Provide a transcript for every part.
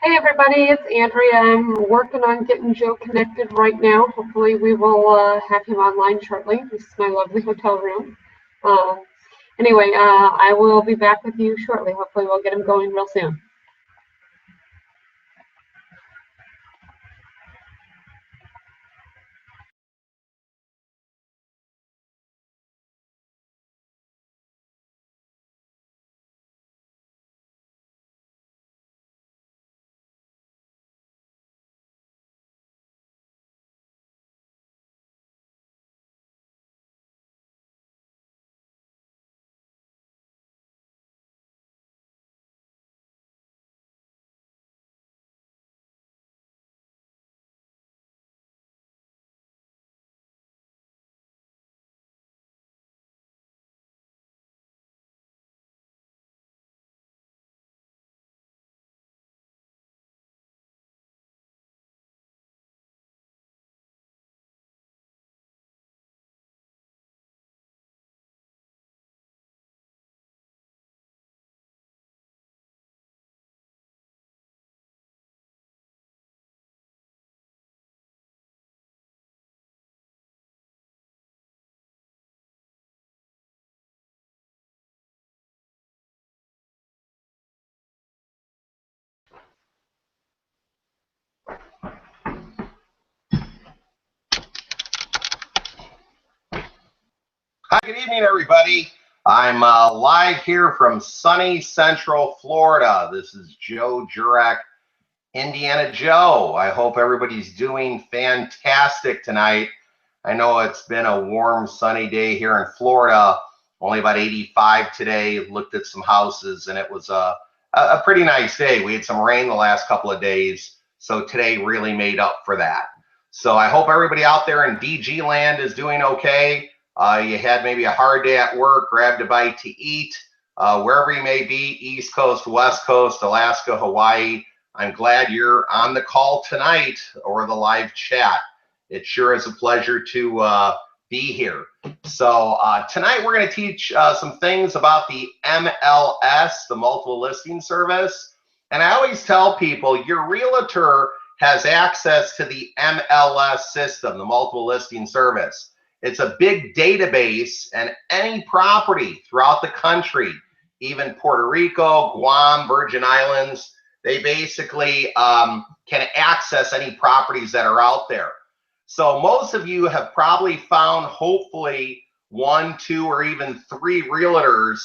Hey everybody, it's Andrea. I'm working on getting Joe connected right now. Hopefully we will have him online shortly. This is my lovely hotel room. Uh, anyway, I will be back with you shortly. Hopefully we'll get him going real soon. Hi, good evening, everybody. I'm live here from sunny Central Florida. This is Joe Jurek, Indiana Joe. I hope everybody's doing fantastic tonight. I know it's been a warm, sunny day here in Florida, only about 85 today. Looked at some houses, and it was a pretty nice day. We had some rain the last couple of days, so today really made up for that. So I hope everybody out there in DG land is doing okay. You had maybe a hard day at work, grabbed a bite to eat, wherever you may be, East Coast, West Coast, Alaska, Hawaii. I'm glad you're on the call tonight or the live chat. It sure is a pleasure to be here. So tonight we're going to teach some things about the MLS, the multiple listing service. And I always tell people your realtor has access to the MLS system, the multiple listing service. It's a big database, and any property throughout the country, even Puerto Rico, Guam, Virgin Islands, they basically can access any properties that are out there. So most of you have probably found hopefully 1, 2, or even 3 realtors,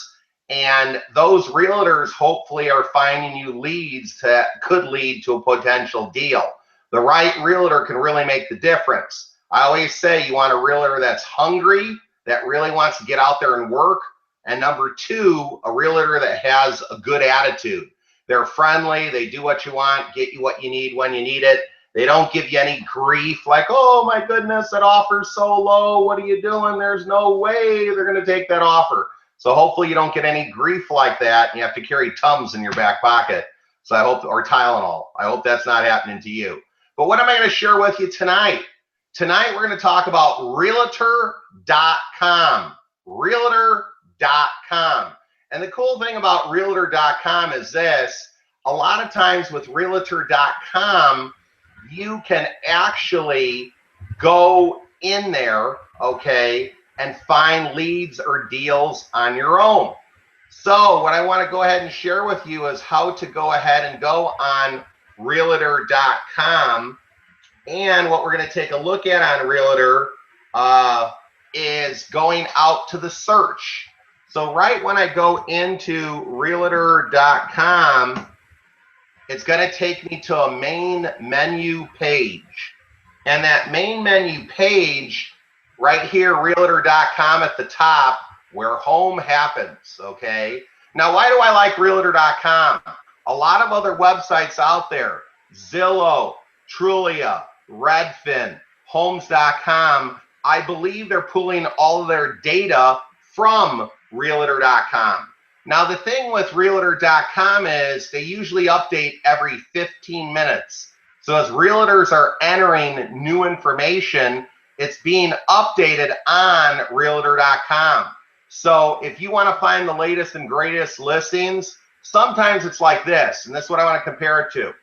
and those realtors hopefully are finding you leads that could lead to a potential deal. The right realtor can really make the difference. I always say you want a realtor that's hungry, that really wants to get out there and work, and number 2, a realtor that has a good attitude. They're friendly, they do what you want, get you what you need when you need it. They don't give you any grief like, oh my goodness, that offer's so low, what are you doing? There's no way they're going to take that offer. So hopefully you don't get any grief like that and you have to carry Tums in your back pocket. So I hope, or Tylenol. I hope that's not happening to you. But what am I going to share with you tonight? Tonight we're going to talk about Realtor.com. Realtor.com. And the cool thing about Realtor.com is this. A lot of times with Realtor.com, you can actually go in there, okay, and find leads or deals on your own. So what I want to go ahead and share with you is how to go ahead and go on Realtor.com. And what we're going to take a look at on Realtor is going out to the search. So right when I go into Realtor.com, it's going to take me to a main menu page. And that main menu page right here, Realtor.com at the top, where home happens, okay? Now, why do I like Realtor.com? A lot of other websites out there, Zillow, Trulia, Redfin, Homes.com, I believe they're pulling all of their data from Realtor.com. Now, the thing with Realtor.com is they usually update every 15 minutes. So as realtors are entering new information, it's being updated on Realtor.com. So if you want to find the latest and greatest listings, sometimes it's like this, and this is what I want to compare it to.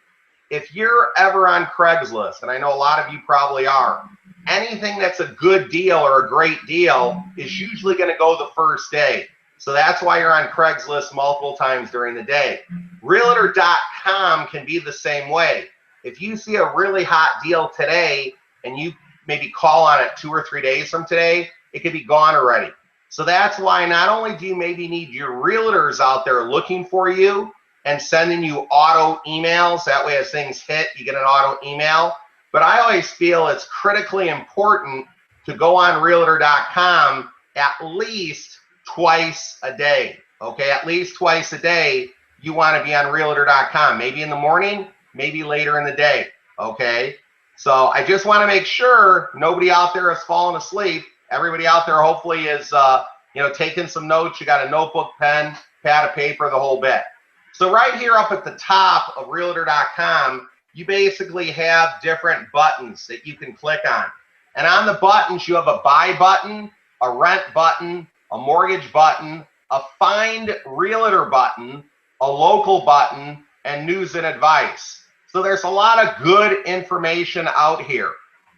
if you're ever on Craigslist, and I know a lot of you probably are, anything that's a good deal or a great deal is usually going to go the first day. So that's why you're on Craigslist multiple times during the day. Realtor.com can be the same way. If you see a really hot deal today and you maybe call on it 2 or 3 days from today, it could be gone already. So that's why not only do you maybe need your realtors out there looking for you and sending you auto emails, that way as things hit, you get an auto email, but I always feel it's critically important to go on Realtor.com at least twice a day, okay? At least twice a day, you want to be on Realtor.com, maybe in the morning, maybe later in the day, okay? So I just want to make sure nobody out there has fallen asleep. Everybody out there hopefully is, taking some notes. You got a notebook, pen, pad of paper, the whole bit. So right here up at the top of Realtor.com, you basically have different buttons that you can click on. And on the buttons, you have a buy button, a rent button, a mortgage button, a find realtor button, a local button, and news and advice. So there's a lot of good information out here.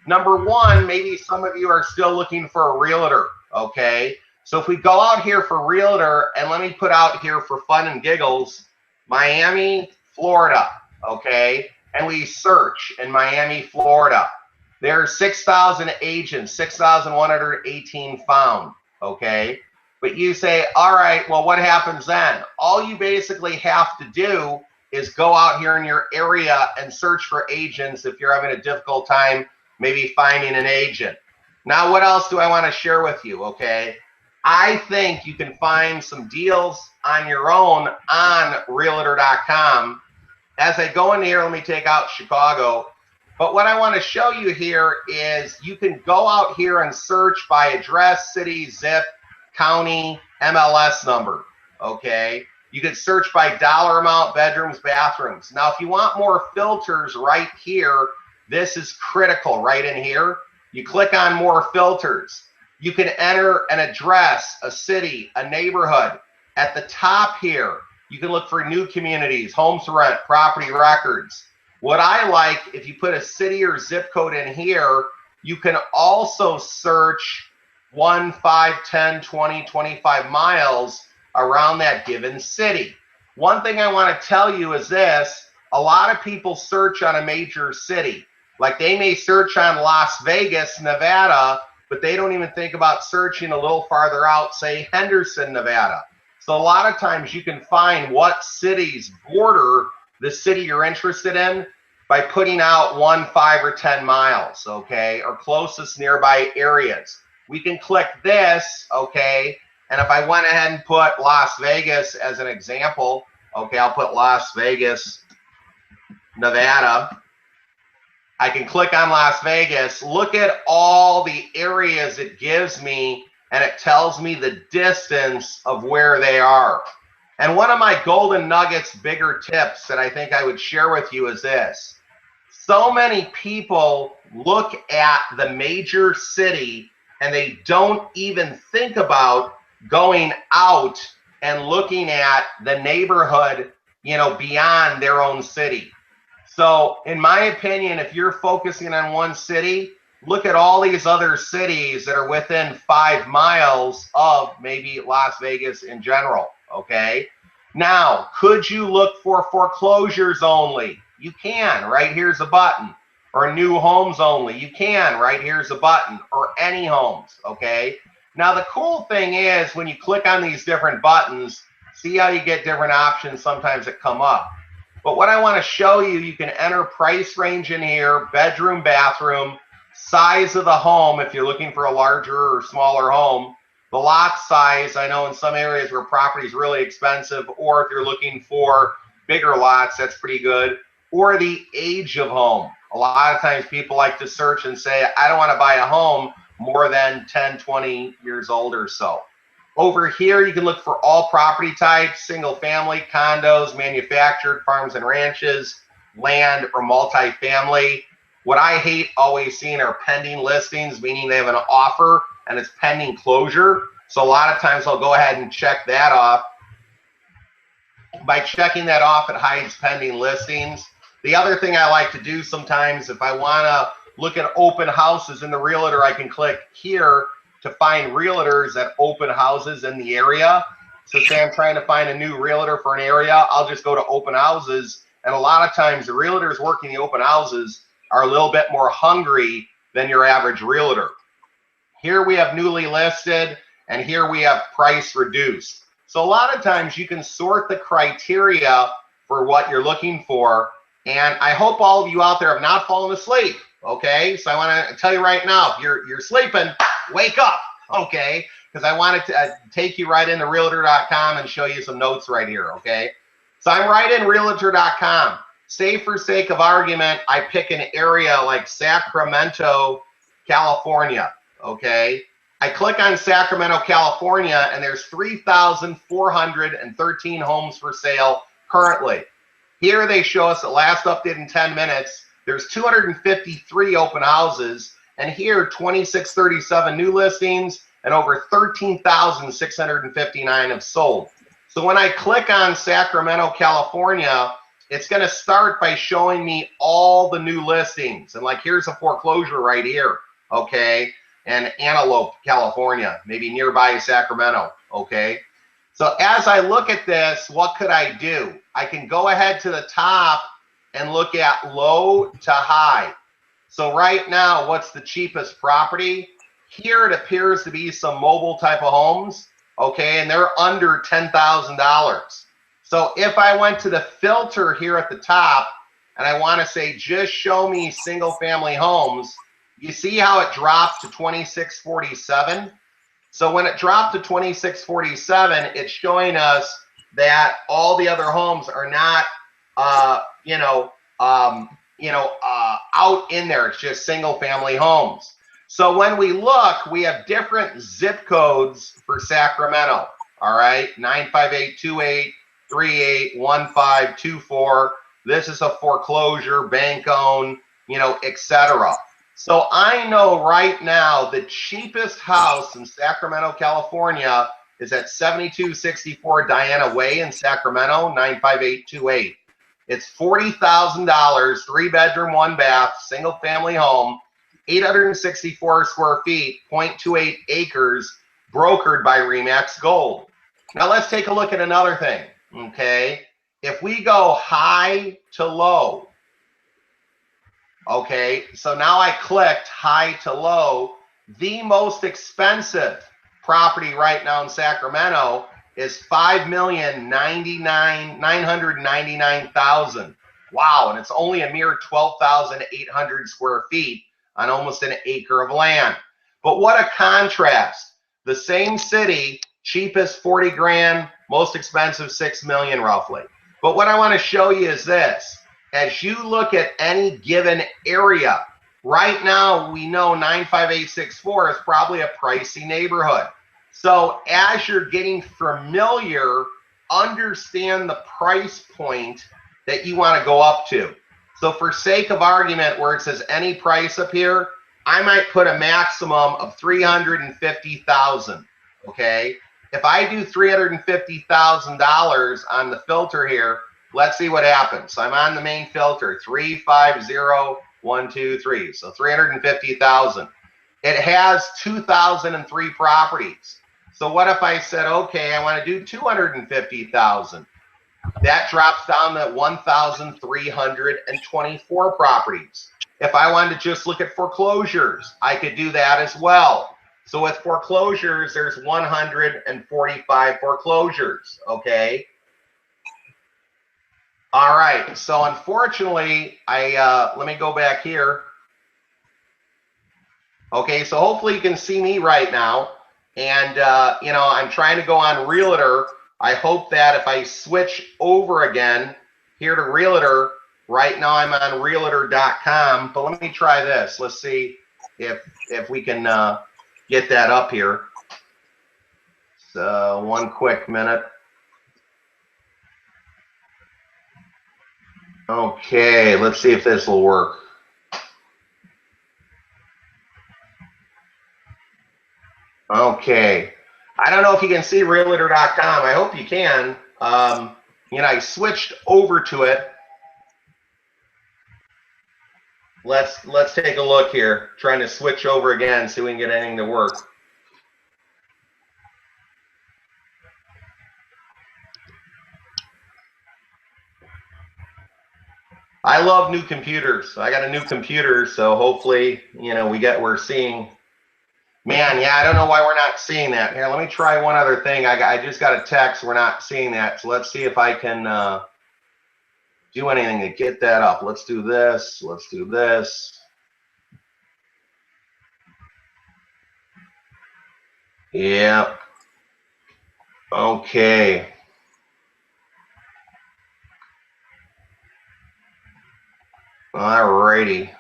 Number one, maybe some of you are still looking for a realtor, okay? So if we go out here for realtor, and let me put out here for fun and giggles, Miami, Florida, okay? And we search in Miami, Florida. There are 6,000 agents, 6,118 found, okay? But you say, all right, well, what happens then? All you basically have to do is go out here in your area and search for agents if you're having a difficult time maybe finding an agent. Now, what else do I want to share with you, okay? I think you can find some deals on your own on Realtor.com. As I go in here, let me take out Chicago. But what I want to show you here is you can go out here and search by address, city, zip, county, MLS number, okay? You can search by dollar amount, bedrooms, bathrooms. Now, if you want more filters right here, this is critical right in here. You click on more filters. You can enter an address, a city, a neighborhood. At the top here, you can look for new communities, homes to rent, property records. What I like, if you put a city or zip code in here, you can also search 1, 5, 10, 20, 25 miles around that given city. One thing I want to tell you is this, a lot of people search on a major city. Like they may search on Las Vegas, Nevada, but they don't even think about searching a little farther out, say Henderson, Nevada. So a lot of times you can find what cities border the city you're interested in by putting out 1, 5, or 10 miles, okay, or closest nearby areas. We can click this, okay, and if I went ahead and put Las Vegas as an example, okay, I'll put Las Vegas, Nevada. I can click on Las Vegas, look at all the areas it gives me, and it tells me the distance of where they are. And one of my golden nuggets, bigger tips that I think I would share with you is this. So many people look at the major city and they don't even think about going out and looking at the neighborhood, beyond their own city. So in my opinion, if you're focusing on one city, look at all these other cities that are within 5 miles of maybe Las Vegas in general, okay? Now, could you look for foreclosures only? You can, right here's a button. Or new homes only, you can, right here's a button. Or any homes, okay? Now the cool thing is when you click on these different buttons, see how you get different options sometimes that come up. But what I want to show you, you can enter price range in here, bedroom, bathroom, size of the home if you're looking for a larger or smaller home, the lot size. I know in some areas where property is really expensive, or if you're looking for bigger lots, that's pretty good, or the age of home. A lot of times people like to search and say, I don't want to buy a home more than 10, 20 years old or so. Over here, you can look for all property types, single family, condos, manufactured, farms and ranches, land, or multifamily. What I hate always seeing are pending listings, meaning they have an offer and it's pending closure. So a lot of times I'll go ahead and check that off. By checking that off, it hides pending listings. The other thing I like to do sometimes, if I want to look at open houses in the realtor, I can click here to find realtors at open houses in the area. So say I'm trying to find a new realtor for an area, I'll just go to open houses. And a lot of times the realtors working the open houses are a little bit more hungry than your average realtor. Here we have newly listed, and here we have price reduced. So a lot of times you can sort the criteria for what you're looking for. And I hope all of you out there have not fallen asleep. Okay, so I want to tell you right now, if you're sleeping, wake up. Okay, because I wanted to take you right into realtor.com and show you some notes right here. Okay, so I'm right in realtor.com. Say for sake of argument, I pick an area like Sacramento, California. Okay, I click on Sacramento, California, and there's 3,413 homes for sale currently. Here they show us the last update in 10 minutes. There's 253 open houses, and here 2637 new listings and over 13,659 have sold. So when I click on Sacramento, California, it's going to start by showing me all the new listings. And like, here's a foreclosure right here, okay? And Antelope, California, maybe nearby Sacramento, okay? So as I look at this, what could I do? I can go ahead to the top and look at low to high. So right now, what's the cheapest property? Here it appears to be some mobile type of homes, okay, and they're under $10,000. So if I went to the filter here at the top and I want to say just show me single family homes, you see how it dropped to 2647? So when it dropped to 2647, it's showing us that all the other homes are not out in there. It's just single family homes. So when we look, we have different zip codes for Sacramento. All right, 95828, 381524. This is a foreclosure, bank owned, etc. So I know right now the cheapest house in Sacramento, California is at 7264 Diana Way in Sacramento, 95828. It's $40,000, 3-bedroom, 1-bath, single family home, 864 square feet, 0.28 acres, brokered by RE/MAX Gold. Now let's take a look at another thing, okay? If we go high to low, okay, so now I clicked high to low. The most expensive property right now in Sacramento is $5,999,000. Wow, and it's only a mere 12,800 square feet on almost an acre of land. But what a contrast. The same city, cheapest 40 grand, most expensive 6 million roughly. But what I want to show you is this. As you look at any given area, right now we know 95864 is probably a pricey neighborhood. So as you're getting familiar, understand the price point that you want to go up to. So for sake of argument, where it says any price up here, I might put a maximum of $350,000, okay? If I do $350,000 on the filter here, let's see what happens. So I'm on the main filter, 350123, so 350,000. It has 2,003 properties. So what if I said, okay, I want to do 250,000? That drops down to 1,324 properties. If I wanted to just look at foreclosures, I could do that as well. So with foreclosures, there's 145 foreclosures, okay? All right, so unfortunately, let me go back here. Okay, so hopefully you can see me right now. And, I'm trying to go on Realtor. I hope that if I switch over again here to Realtor, right now I'm on realtor.com. But let me try this. Let's see if we can get that up here. So one quick minute. Okay, let's see if this will work. Okay, I don't know if you can see realtor.com. I hope you can. I switched over to it. let's take a look here. Trying to switch over again, see if we can get anything to work. I love new computers. I got a new computer, so hopefully, you know, we're seeing. Man, yeah, I don't know why we're not seeing that. Here, let me try one other thing. I just got a text. We're not seeing that, so let's see if I can do anything to get that up. Let's do this. Let's do this. Yeah. Okay. Alrighty.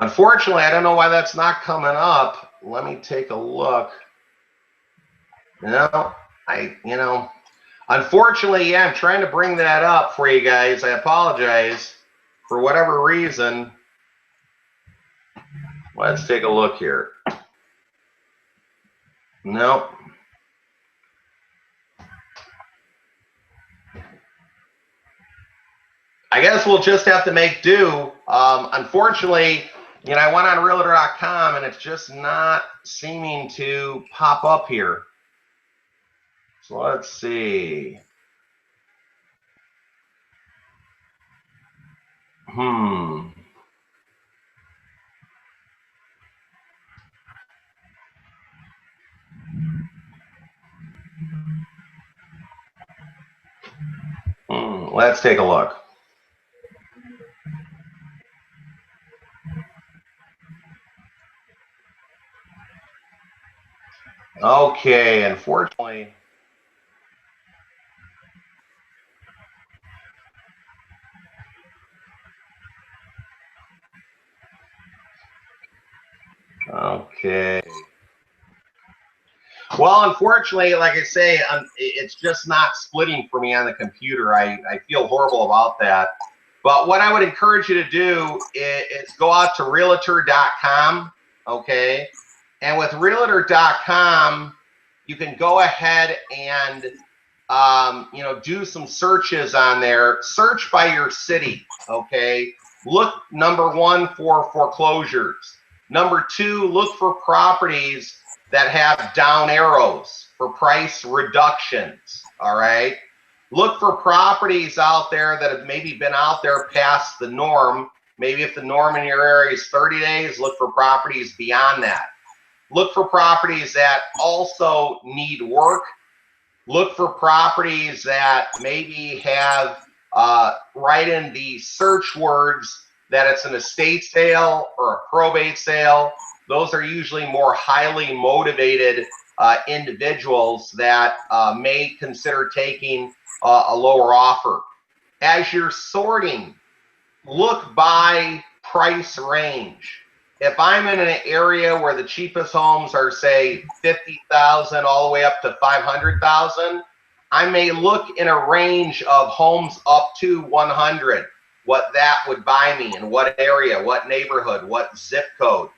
Unfortunately, I don't know why that's not coming up. Let me take a look. No, unfortunately, yeah, I'm trying to bring that up for you guys. I apologize for whatever reason. Let's take a look here. Nope. I guess we'll just have to make do. Unfortunately, you know, I went on realtor.com and it's just not seeming to pop up here. So let's see. Let's take a look. Okay, unfortunately. Okay. Well, unfortunately, like I say, it's just not splitting for me on the computer. I feel horrible about that. But what I would encourage you to do is go out to realtor.com, okay? And with realtor.com, you can go ahead and you know, do some searches on there. Search by your city, okay? Look, number one, for foreclosures. Number two, look for properties that have down arrows for price reductions, all right? Look for properties out there that have maybe been out there past the norm. Maybe if the norm in your area is 30 days, look for properties beyond that. Look for properties that also need work. Look for properties that maybe have right in the search words that it's an estate sale or a probate sale. Those are usually more highly motivated individuals that may consider taking a lower offer. As you're sorting, look by price range. If I'm in an area where the cheapest homes are, say, 50,000 all the way up to 500,000, I may look in a range of homes up to 100, what that would buy me, in what area, what neighborhood, what zip code.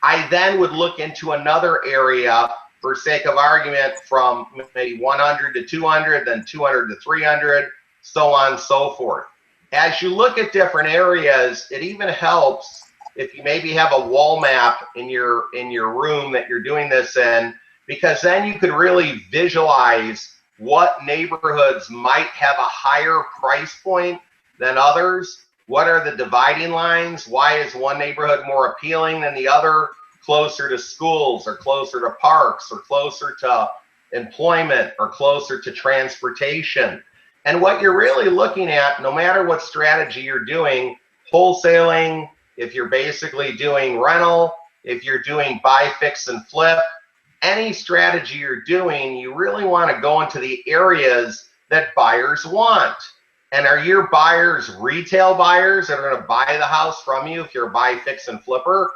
I then would look into another area, for sake of argument, from maybe 100 to 200, then 200 to 300, so on and so forth. As you look at different areas, it even helps if you maybe have a wall map in your room that you're doing this in, because then you could really visualize what neighborhoods might have a higher price point than others. What are the dividing lines? Why is one neighborhood more appealing than the other? Closer to schools, or closer to parks, or closer to employment, or closer to transportation. And what you're really looking at, no matter what strategy you're doing, wholesaling, if you're basically doing rental, if you're doing buy, fix, and flip, any strategy you're doing, you really want to go into the areas that buyers want. And are your buyers retail buyers that are going to buy the house from you if you're a buy, fix, and flipper?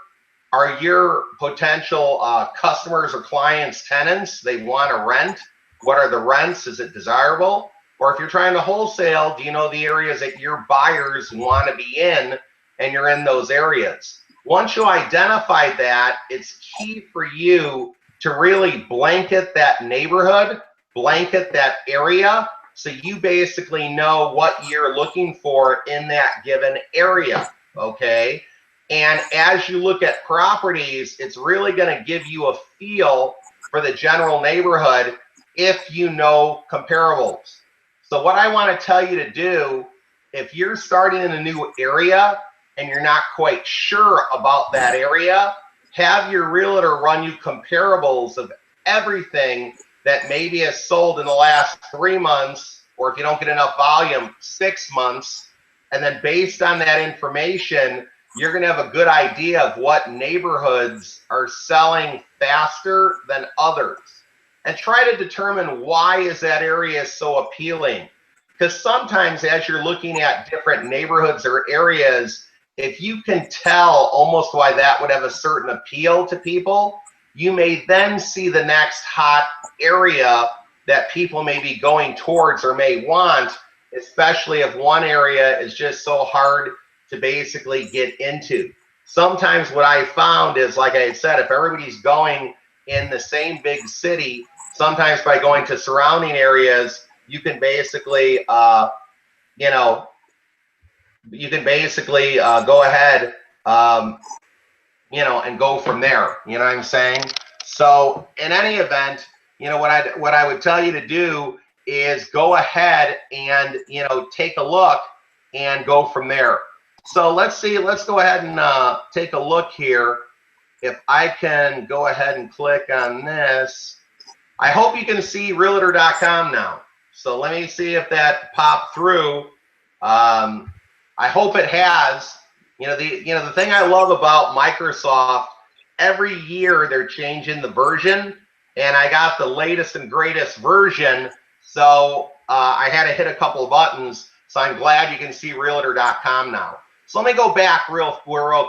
Are your potential customers or clients tenants? They want to rent. What are the rents? Is it desirable? Or if you're trying to wholesale, do you know the areas that your buyers want to be in, and you're in those areas? Once you identify that, it's key for you to really blanket that neighborhood, blanket that area, so you basically know what you're looking for in that given area. okay? And as you look at properties, it's really going to give you a feel for the general neighborhood if you know comparables. So what I want to tell you to do, if you're starting in a new area and you're not quite sure about that area, have your realtor run you comparables of everything that maybe has sold in the last 3 months, or if you don't get enough volume, 6 months. And then based on that information, you're going to have a good idea of what neighborhoods are selling faster than others. And try to determine why is that area so appealing. Because sometimes as you're looking at different neighborhoods or areas, if you can tell almost why that would have a certain appeal to people, you may then see the next hot area that people may be going towards or may want, especially if one area is just so hard to basically get into. Sometimes what I found is, like I said, if everybody's going in the same big city, sometimes by going to surrounding areas, you can basically, you know, you can basically go ahead, you know, and go from there. You know what I'm saying? So in any event, you know, what I would tell you to do is go ahead and, you know, take a look and go from there. So let's see, let's go ahead and take a look here. If I can go ahead and click on this, I hope you can see realtor.com now. So let me see if that popped through. I hope it has. The thing I love about Microsoft, every year they're changing the version, and I got the latest and greatest version. So I had to hit a couple of buttons. So I'm glad you can see realtor.com now. So let me go back real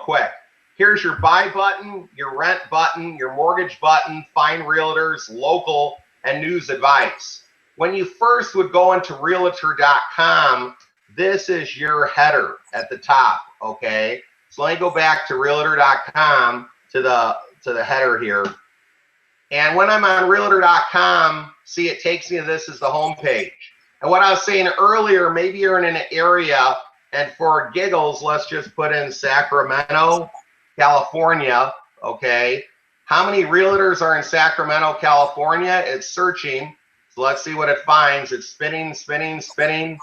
quick. Here's your buy button, your rent button, your mortgage button, find realtors, local, and news advice. When you first would go into realtor.com, this is your header at the top, okay? So let me go back to realtor.com to the header here. And when I'm on realtor.com, see, it takes me to this is the home page. And what I was saying earlier, maybe you're in an area, and for giggles, let's just put in Sacramento, California, okay? How many realtors are in Sacramento, California? It's searching. So let's see what it finds. It's spinning, spinning, spinning.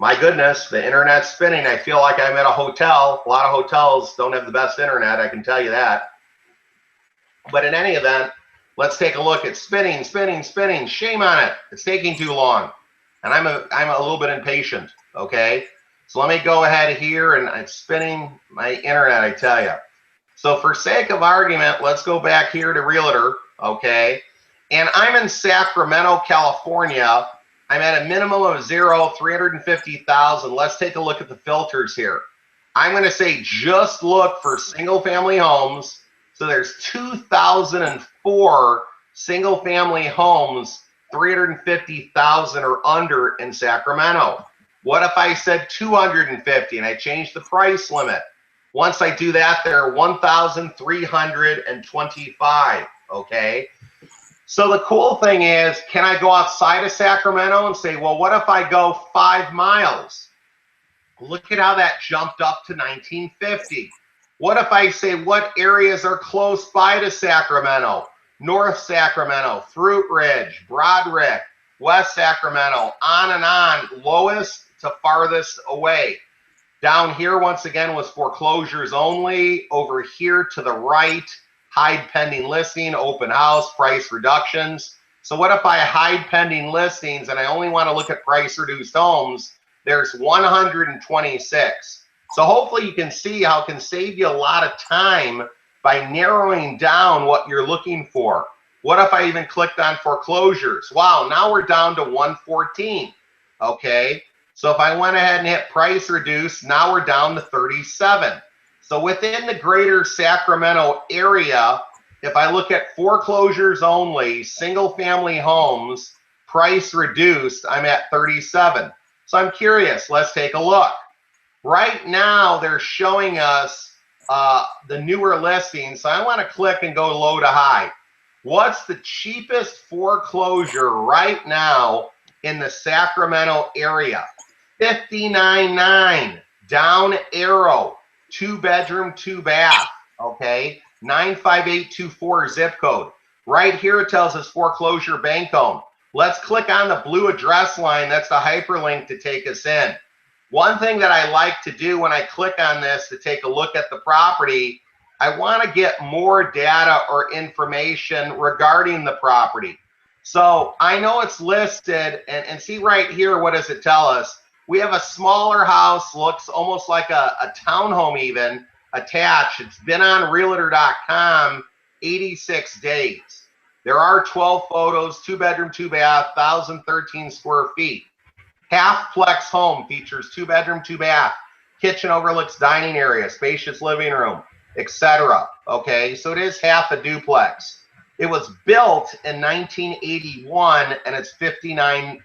My goodness, the internet's spinning. I feel like I'm at a hotel. A lot of hotels don't have the best internet, I can tell you that. But in any event, let's take a look. It's spinning, spinning, spinning. Shame on it. It's taking too long. And I'm a little bit impatient, okay? So let me go ahead here, and it's spinning my internet, I tell you. So for sake of argument, let's go back here to Realtor, okay? And I'm in Sacramento, California. I'm at a minimum of 350,000. Let's take a look at the filters here. I'm going to say just look for single family homes. So there's 2,004 single family homes, 350,000 or under in Sacramento. What if I said 250 and I changed the price limit? Once I do that, there are 1,325, okay? So the cool thing is, can I go outside of Sacramento and say, well, what if I go 5 miles? Look at how that jumped up to 1950. What if I say, what areas are close by to Sacramento? North Sacramento, Fruit Ridge, Broderick, West Sacramento, on and on, lowest to farthest away. Down here, once again, was foreclosures only. Over here to the right, hide pending listing, open house, price reductions. So what if I hide pending listings and I only want to look at price reduced homes? There's 126. So hopefully you can see how it can save you a lot of time by narrowing down what you're looking for. What if I even clicked on foreclosures? Wow, now we're down to 114, okay? So if I went ahead and hit price reduce, now we're down to 37. So within the greater Sacramento area, if I look at foreclosures only, single family homes, price reduced, I'm at 37. So I'm curious, let's take a look. Right now, they're showing us the newer listings. So I want to click and go low to high. What's the cheapest foreclosure right now in the Sacramento area? $59.9, down arrow. 2-bedroom, 2-bath, okay? 95824 zip code. Right here it tells us foreclosure bank owned. Let's click on the blue address line. That's the hyperlink to take us in. One thing that I like to do when I click on this to take a look at the property, I want to get more data or information regarding the property. So I know it's listed, and see right here, what does it tell us? We have a smaller house, looks almost like a townhome even, attached. It's been on realtor.com 86 days. There are 12 photos, 2-bedroom, 2-bath, 1,013 square feet. Half-plex home features 2-bedroom, 2-bath, kitchen overlooks dining area, spacious living room, etc. Okay, so it is half a duplex. It was built in 1981 and it's $59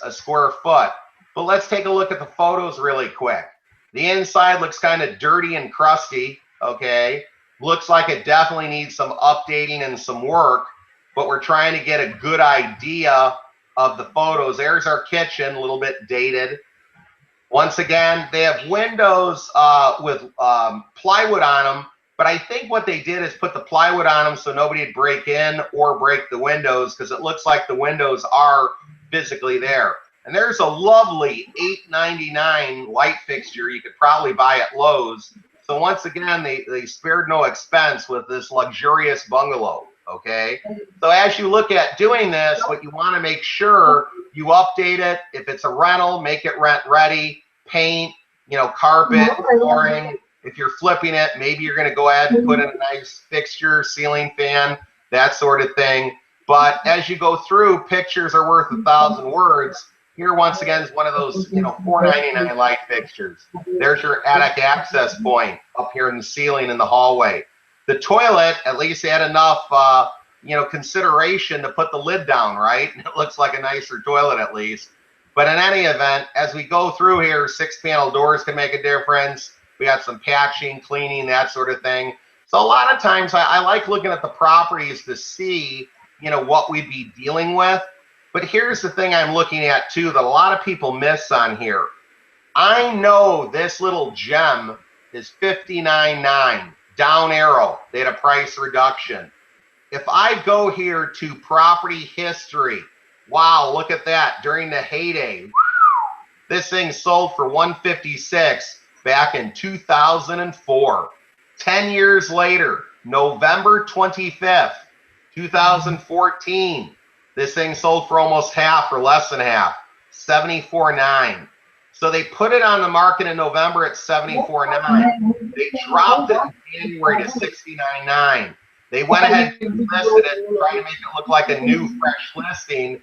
a square foot. But let's take a look at the photos really quick. The inside looks kind of dirty and crusty, okay? Looks like it definitely needs some updating and some work, but we're trying to get a good idea of the photos. There's our kitchen, a little bit dated. Once again, they have windows with plywood on them, but I think what they did is put the plywood on them so nobody would break in or break the windows, because it looks like the windows are physically there. And there's a lovely $8.99 light fixture you could probably buy at Lowe's. So once again, they spared no expense with this luxurious bungalow, okay? So as you look at doing this, what you want to make sure you update it. If it's a rental, make it rent ready, paint, you know, carpet, flooring. If you're flipping it, maybe you're going to go ahead and put in a nice fixture, ceiling fan, that sort of thing. But as you go through, pictures are worth 1,000 words. Here, once again, is one of those, you know, $4.99 light fixtures. There's your attic access point up here in the ceiling in the hallway. The toilet, at least they had enough, you know, consideration to put the lid down, right? It looks like a nicer toilet at least. But in any event, as we go through here, 6-panel doors can make a difference. We got some patching, cleaning, that sort of thing. So a lot of times I like looking at the properties to see, you know, what we'd be dealing with. But here's the thing I'm looking at too that a lot of people miss on here. I know this little gem is $59.9, down arrow. They had a price reduction. If I go here to property history, wow, look at that. During the heyday, this thing sold for $156 back in 2004. 10 years later, November 25th, 2014. This thing sold for almost half or less than half, $74.9. So they put it on the market in November at $74.9. They dropped it in January to $69.9. They went ahead and listed it, trying to make it look like a new, fresh listing,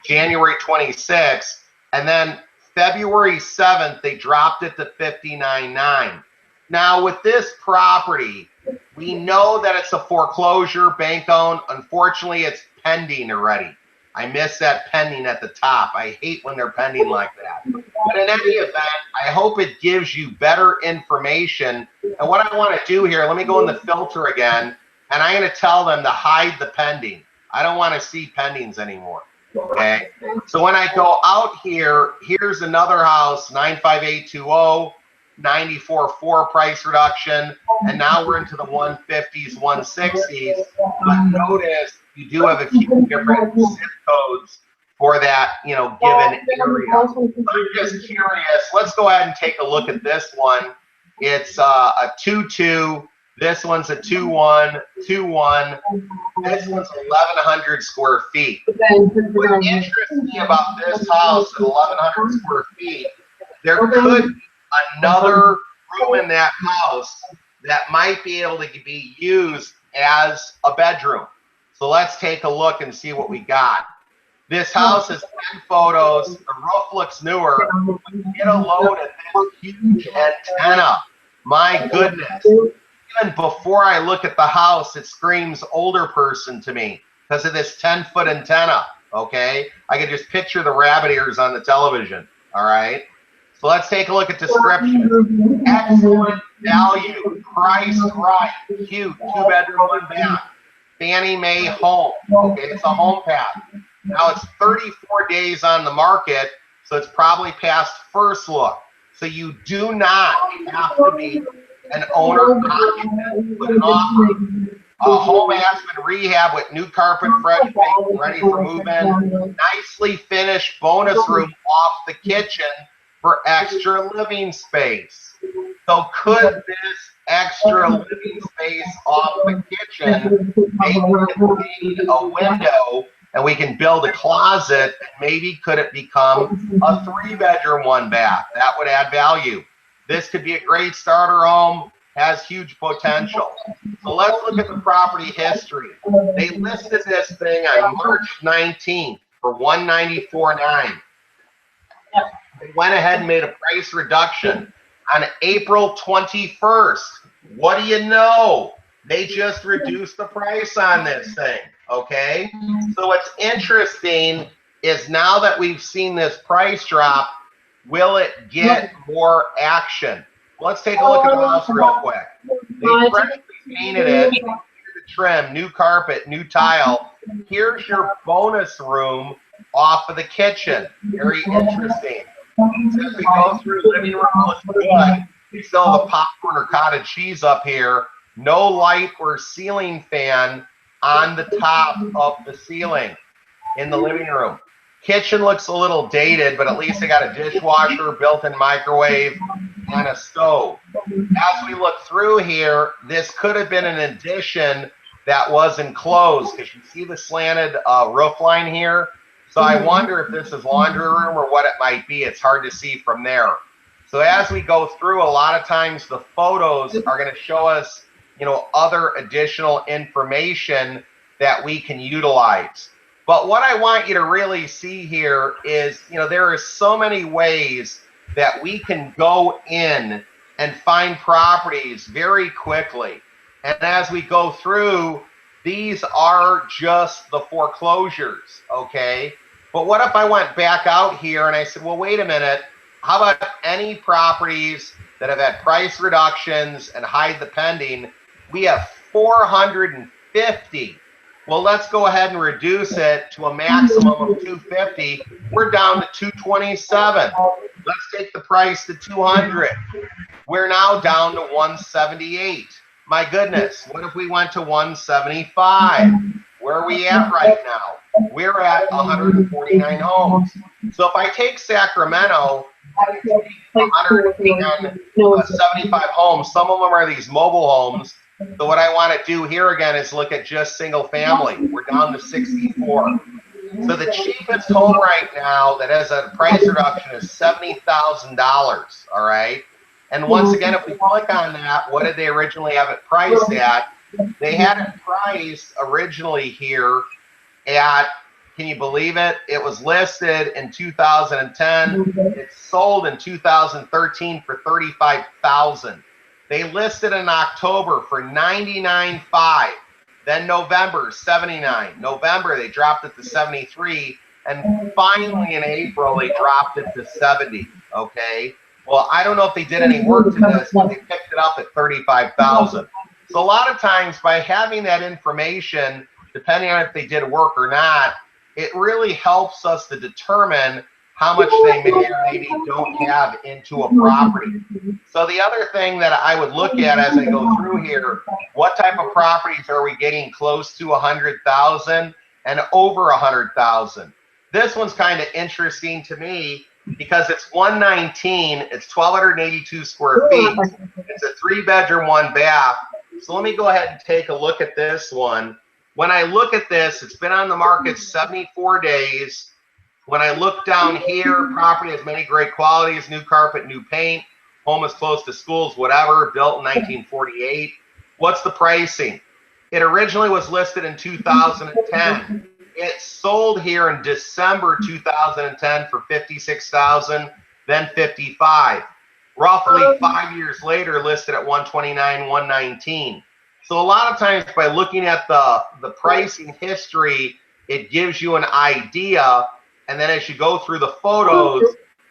January 26th. And then February 7th, they dropped it to $59.9. Now, with this property, we know that it's a foreclosure, bank owned. Unfortunately, it's pending already. I miss that pending at the top. I hate when they're pending like that. But in any event, I hope it gives you better information. And what I want to do here, let me go in the filter again, and I'm going to tell them to hide the pending. I don't want to see pendings anymore. Okay? So when I go out here, here's another house, 95820, 94.4 price reduction, and now we're into the 150s, 160s. But notice you do have a few different zip codes for that, you know, given area. I'm just curious. Let's go ahead and take a look at this one. It's a 2-2. This one's a 2-1, 2-1. This one's 1,100 square feet. What interests me about this house at 1,100 square feet, there could be another room in that house that might be able to be used as a bedroom. So let's take a look and see what we got. This house is 10 photos. The roof looks newer. Get a load at this huge antenna. My goodness. Even before I look at the house, it screams older person to me because of this 10-foot antenna, okay? I can just picture the rabbit ears on the television, all right? So let's take a look at description. Excellent value, priced right, cute, 2-bedroom, 1-bath. Fannie Mae home, okay? It's a home path. Now it's 34 days on the market, so it's probably past first look. So you do not have to be an owner occupant with an offer. A home has been rehabbed with new carpet, fresh paint, ready for move-in. Nicely finished bonus room off the kitchen for extra living space. So could this extra living space off the kitchen maybe contain a window and we can build a closet, and maybe could it become a 3-bedroom, 1-bath? That would add value. This could be a great starter home, has huge potential. So let's look at the property history. They listed this thing on March 19th for $194,900. They went ahead and made a price reduction on April 21st. What do you know? They just reduced the price on this thing, okay? So what's interesting is now that we've seen this price drop, will it get more action? Let's take a look at the house real quick. They freshly painted it, the trim, new carpet, new tile. Here's your bonus room off of the kitchen. Very interesting. As we go through living room, looks good. We still have a popcorn or cottage cheese up here. No light or ceiling fan on the top of the ceiling in the living room. Kitchen looks a little dated, but at least they got a dishwasher, built-in microwave, and a stove. As we look through here, this could have been an addition that was enclosed, because you see the slanted roof line here. So I wonder if this is laundry room or what it might be. It's hard to see from there. So as we go through, a lot of times the photos are going to show us, you know, other additional information that we can utilize. But what I want you to really see here is, you know, there are so many ways that we can go in and find properties very quickly. And as we go through, these are just the foreclosures, okay? But what if I went back out here and I said, well, wait a minute, how about any properties that have had price reductions and hide the pending? We have 450. Well, let's go ahead and reduce it to a maximum of 250. We're down to 227. Let's take the price to 200. We're now down to 178. My goodness, what if we went to 175? Where are we at right now? We're at 149 homes. So if I take Sacramento, 175 homes, some of them are these mobile homes. So what I want to do here again is look at just single family. We're down to 64. So the cheapest home right now that has a price reduction is $70,000, all right? And once again, if we click on that, what did they originally have it priced at? They had it priced originally here at, can you believe it? It was listed in 2010. It sold in 2013 for $35,000. They listed in October for $99,500. Then November, $79,000. November, they dropped it to $73,000. And finally in April, they dropped it to $70,000, okay? Well, I don't know if they did any work to this, but they picked it up at $35,000. So a lot of times by having that information, depending on if they did work or not, it really helps us to determine how much they may or maybe don't have into a property. So the other thing that I would look at as I go through here, what type of properties are we getting close to 100,000 and over 100,000? This one's kind of interesting to me because it's 119, it's 1,282 square feet. It's a 3-bedroom, 1-bath. So let me go ahead and take a look at this one. When I look at this, it's been on the market 74 days. When I look down here, property has many great qualities, new carpet, new paint, home is close to schools, whatever, built in 1948. What's the pricing? It originally was listed in 2010. It sold here in December 2010 for $56,000, then $55,000. Roughly 5 years later, listed at $129,000, $119,000. So a lot of times by looking at the pricing history, it gives you an idea. And then as you go through the photos,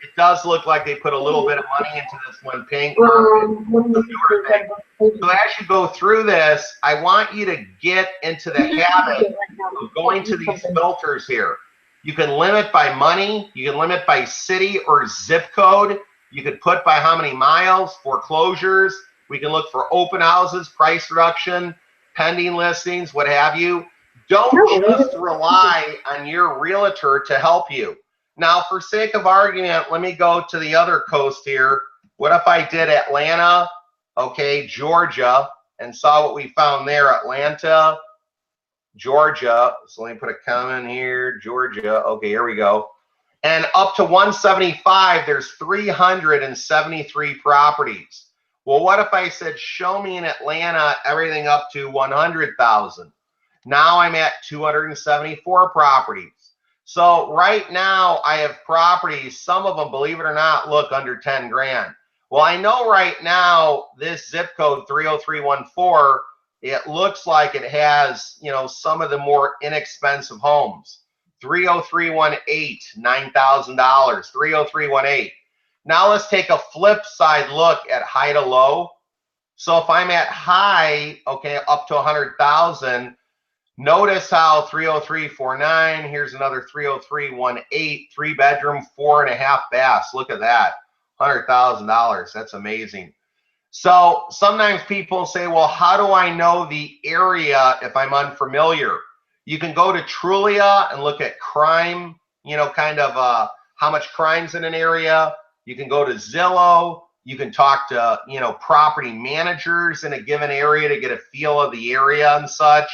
it does look like they put a little bit of money into this one pink carpet. So as you go through this, I want you to get into the habit of going to these filters here. You can limit by money, you can limit by city or zip code, You could put by how many miles, foreclosures. We can look for open houses, price reduction, pending listings, what have you. Don't just rely on your realtor to help you. Now, for sake of argument, let me go to the other coast here. What if I did Atlanta, okay, Georgia, and saw what we found there, Atlanta, Georgia. So let me put a comment here, Georgia. Okay, here we go. And up to 175, there's 373 properties. Well, what if I said, show me in Atlanta everything up to 100,000? Now I'm at 274 properties. So right now I have properties, some of them, believe it or not, look under 10 grand. Well, I know right now this zip code 30314, it looks like it has, you know, some of the more inexpensive homes. 30318, $9,000, 30318. Now let's take a flip side look at high to low. So if I'm at high, okay, up to 100,000, notice how 30349, here's another 30318, 3-bedroom, 4.5 baths. Look at that, $100,000. That's amazing. So sometimes people say, well, how do I know the area if I'm unfamiliar? You can go to Trulia and look at crime, you know, kind of how much crime's in an area. You can go to Zillow. You can talk to, you know, property managers in a given area to get a feel of the area and such.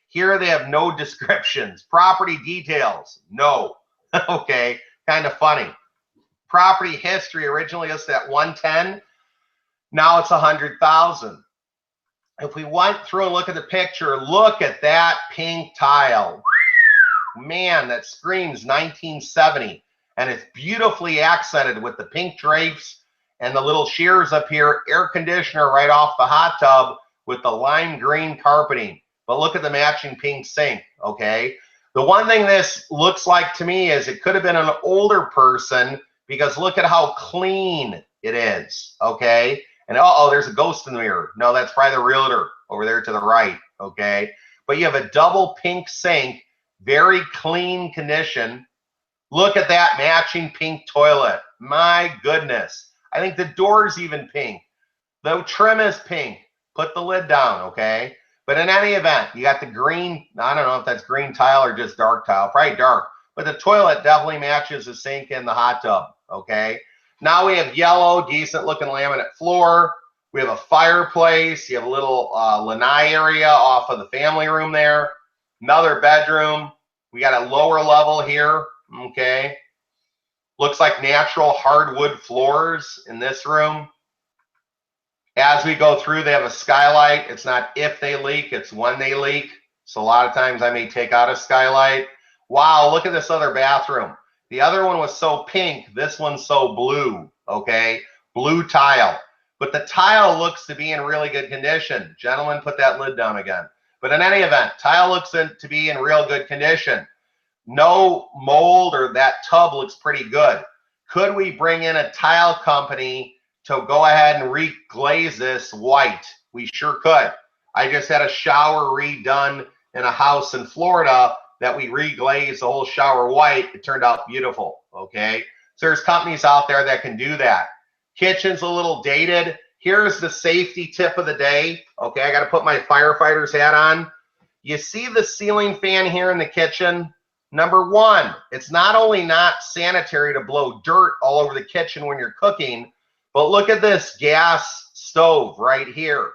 Here they have no descriptions. Property details, no. Okay, kind of funny. Property history originally listed at 110. Now it's 100,000. If we went through and look at the picture, look at that pink tile. Man, that screams 1970. And it's beautifully accented with the pink drapes and the little shears up here, air conditioner right off the hot tub with the lime green carpeting. But look at the matching pink sink, okay? The one thing this looks like to me is it could have been an older person because look at how clean it is, okay? And uh-oh, there's a ghost in the mirror. No, that's probably the realtor over there to the right, okay? But you have a double pink sink, very clean condition. Look at that matching pink toilet. My goodness. I think the door's even pink. The trim is pink. Put the lid down, okay? But in any event, you got the green, I don't know if that's green tile or just dark tile, probably dark. But the toilet definitely matches the sink and the hot tub, okay? Now we have yellow, decent looking laminate floor. We have a fireplace. You have a little lanai area off of the family room there. Another bedroom. We got a lower level here, okay? Looks like natural hardwood floors in this room. As we go through, they have a skylight. It's not if they leak, it's when they leak. So a lot of times I may take out a skylight. Wow, look at this other bathroom. The other one was so pink, this one's so blue, okay? Blue tile. But the tile looks to be in really good condition. Gentlemen, put that lid down again. But in any event, tile looks to be in real good condition. No mold, or that tub looks pretty good. Could we bring in a tile company to go ahead and reglaze this white? We sure could. I just had a shower redone in a house in Florida that we reglazed the whole shower white. It turned out beautiful, okay? So there's companies out there that can do that. Kitchen's a little dated. Here's the safety tip of the day. Okay, I got to put my firefighter's hat on. You see the ceiling fan here in the kitchen? Number one, it's not only not sanitary to blow dirt all over the kitchen when you're cooking, but look at this gas stove right here.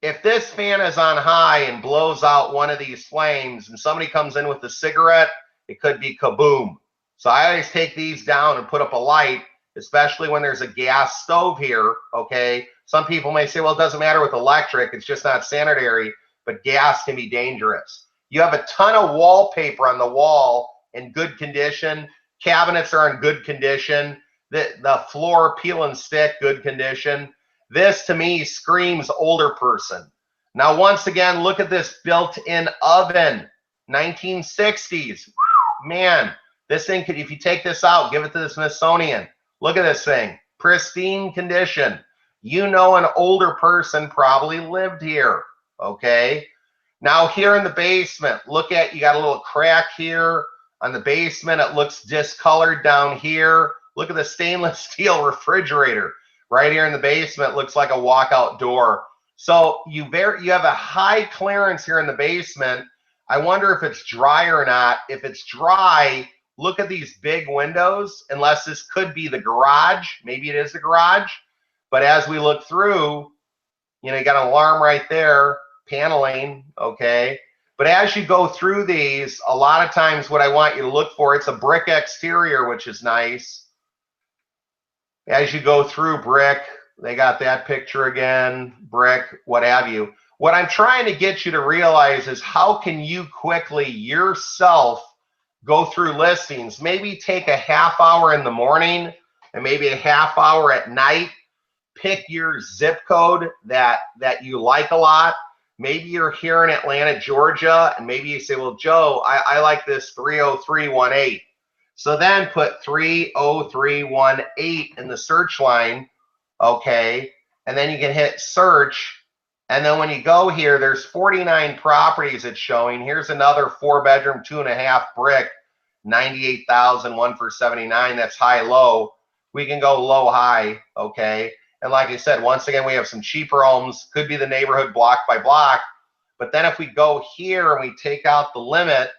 If this fan is on high and blows out one of these flames and somebody comes in with a cigarette, it could be kaboom. So I always take these down and put up a light, especially when there's a gas stove here, okay? Some people may say, well, it doesn't matter with electric, it's just not sanitary, but gas can be dangerous. You have a ton of wallpaper on the wall in good condition. Cabinets are in good condition. The floor, peel and stick, good condition. This to me screams older person. Now, once again, look at this built-in oven, 1960s. Man, this thing could, if you take this out, give it to the Smithsonian. Look at this thing, pristine condition. You know, an older person probably lived here, okay? Now here in the basement, look at, you got a little crack here on the basement. It looks discolored down here. Look at the stainless steel refrigerator right here in the basement. Looks like a walkout door. So you have a high clearance here in the basement. I wonder if it's dry or not. If it's dry, look at these big windows, unless this could be the garage. Maybe it is the garage. But as we look through, you know, you got an alarm right there, paneling, okay? But as you go through these, a lot of times what I want you to look for, it's a brick exterior, which is nice. As you go through brick, they got that picture again, brick, what have you. What I'm trying to get you to realize is how can you quickly yourself go through listings, maybe take a half hour in the morning and maybe a half hour at night, pick your zip code that you like a lot. Maybe you're here in Atlanta, Georgia, and maybe you say, well, Joe, I like this 30318. So then put 30318 in the search line, okay? And then you can hit search. And then when you go here, there's 49 properties it's showing. Here's another 4-bedroom, 2.5 brick, 98,000, one for 79. That's high, low. We can go low, high, okay? And like I said, once again, we have some cheaper homes. Could be the neighborhood block by block. But then if we go here and we take out the limit,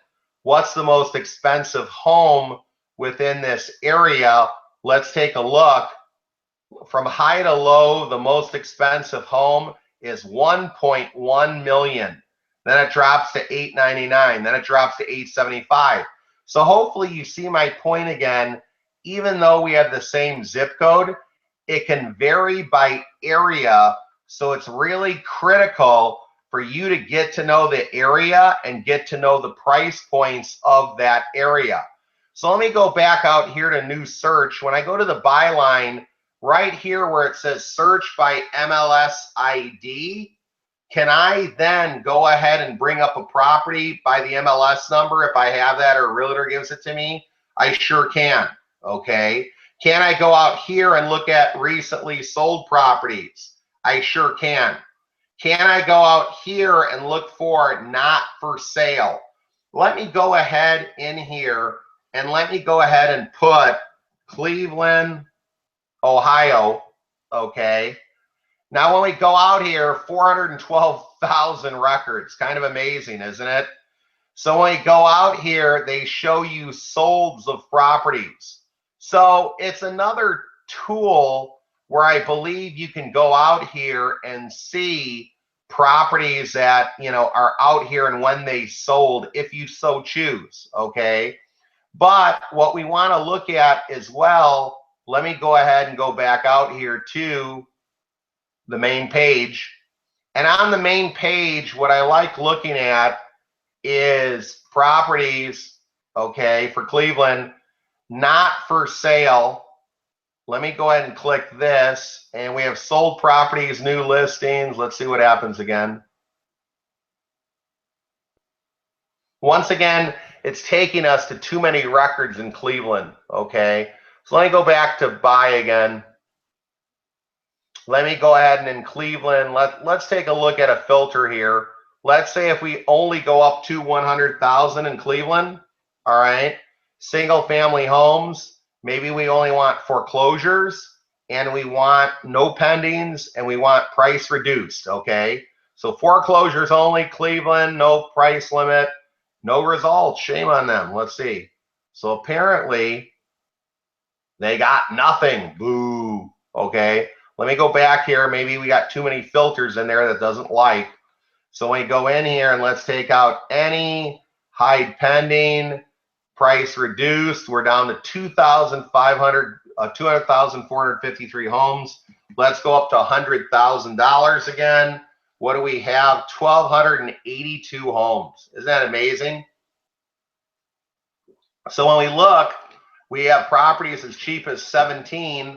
what's the most expensive home within this area? Let's take a look. From high to low, the most expensive home is 1.1 million. Then it drops to 899. Then it drops to 875. So hopefully you see my point again. Even though we have the same zip code, it can vary by area. So it's really critical for you to get to know the area and get to know the price points of that area. So let me go back out here to new search. When I go to the byline, right here where it says search by MLS ID, can I then go ahead and bring up a property by the MLS number if I have that or a realtor gives it to me? I sure can, okay? Can I go out here and look at recently sold properties? I sure can. Can I go out here and look for not for sale? Let me go ahead in here and let me go ahead and put Cleveland, Ohio, okay? Now when we go out here, 412,000 records, kind of amazing, isn't it? So when we go out here, they show you solds of properties. So it's another tool where I believe you can go out here and see properties that, you know, are out here and when they sold, if you so choose, okay? But what we want to look at as well, let me go ahead and go back out here to the main page. And on the main page, what I like looking at is properties, okay, for Cleveland, not for sale. Let me go ahead and click this, and we have sold properties, new listings. Let's see what happens again. Once again, it's taking us to too many records in Cleveland, okay? So let me go back to buy again. Let me go ahead and in Cleveland, let's take a look at a filter here. Let's say if we only go up to 100,000 in Cleveland, all right? Single family homes, maybe we only want foreclosures and we want no pendings and we want price reduced, okay? So foreclosures only, Cleveland, no price limit, no results, shame on them. Let's see. So apparently they got nothing, boo, okay? Let me go back here. Maybe we got too many filters in there that doesn't like. So we go in here and let's take out any, hide pending, price reduced. We're down to 200,453 homes. Let's go up to $100,000 again. What do we have? 1,282 homes. Isn't that amazing? So when we look, we have properties as cheap as 17,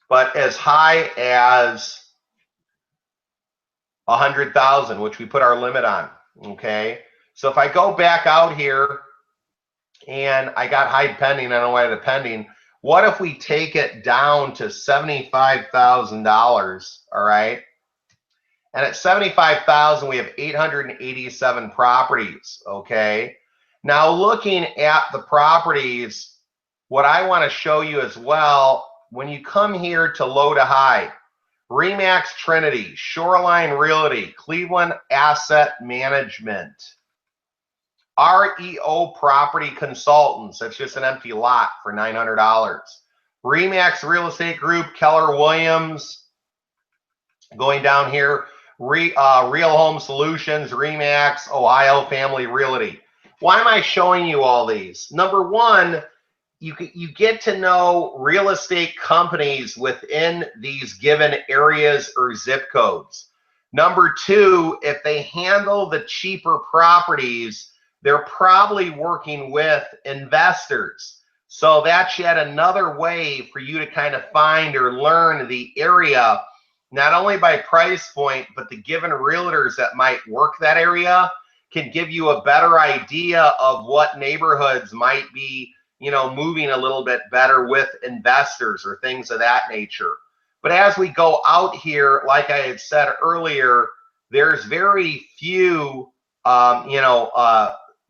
but as high as 100,000, which we put our limit on, okay? So if I go back out here and I got hide pending, I don't want it pending, what if we take it down to $75,000, all right? And at 75,000, we have 887 properties, okay? Now looking at the properties, what I want to show you as well, when you come here to low to high, Remax Trinity, Shoreline Realty, Cleveland Asset Management, REO Property Consultants, that's just an empty lot for $900. Remax Real Estate Group, Keller Williams, going down here, Real Home Solutions, Remax, Ohio Family Realty. Why am I showing you all these? Number one, you get to know real estate companies within these given areas or zip codes. Number two, if they handle the cheaper properties, they're probably working with investors. So that's yet another way for you to kind of find or learn the area, not only by price point, but the given realtors that might work that area can give you a better idea of what neighborhoods might be, you know, moving a little bit better with investors or things of that nature. But as we go out here, like I had said earlier, there's very few,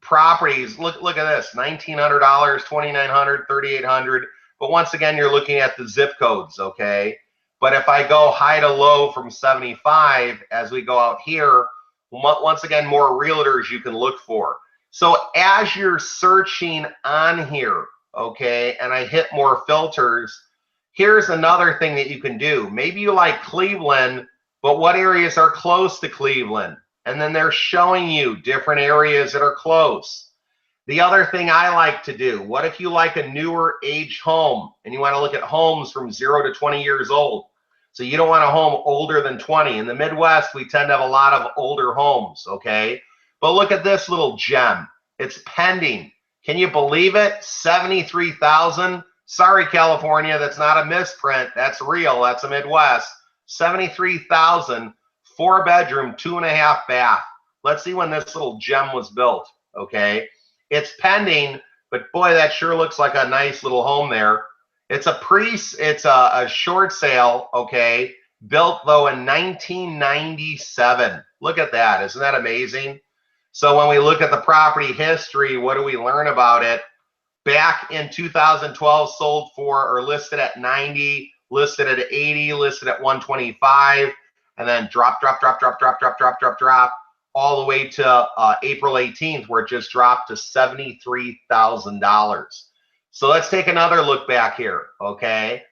properties. Look at this, $1,900, $2,900, $3,800. But once again, you're looking at the zip codes, okay? But if I go high to low from 75, as we go out here, once again, more realtors you can look for. So as you're searching on here, okay, and I hit more filters, here's another thing that you can do. Maybe you like Cleveland, but what areas are close to Cleveland? And then they're showing you different areas that are close. The other thing I like to do, what if you like a newer age home and you want to look at homes from 0 to 20 years old? So you don't want a home older than 20. In the Midwest, we tend to have a lot of older homes, okay? But look at this little gem. It's pending. Can you believe it? 73,000. Sorry, California, that's not a misprint. That's real. That's a Midwest. 73,000, 4-bedroom, 2.5 bath. Let's see when this little gem was built, okay? It's pending, but boy, that sure looks like a nice little home there. It's a short sale, okay? Built though in 1997. Look at that. Isn't that amazing? So when we look at the property history, what do we learn about it? Back in 2012, sold for or listed at 90, listed at 80, listed at 125, and then drop, all the way to April 18th, where it just dropped to $73,000. So let's take another look back here, okay?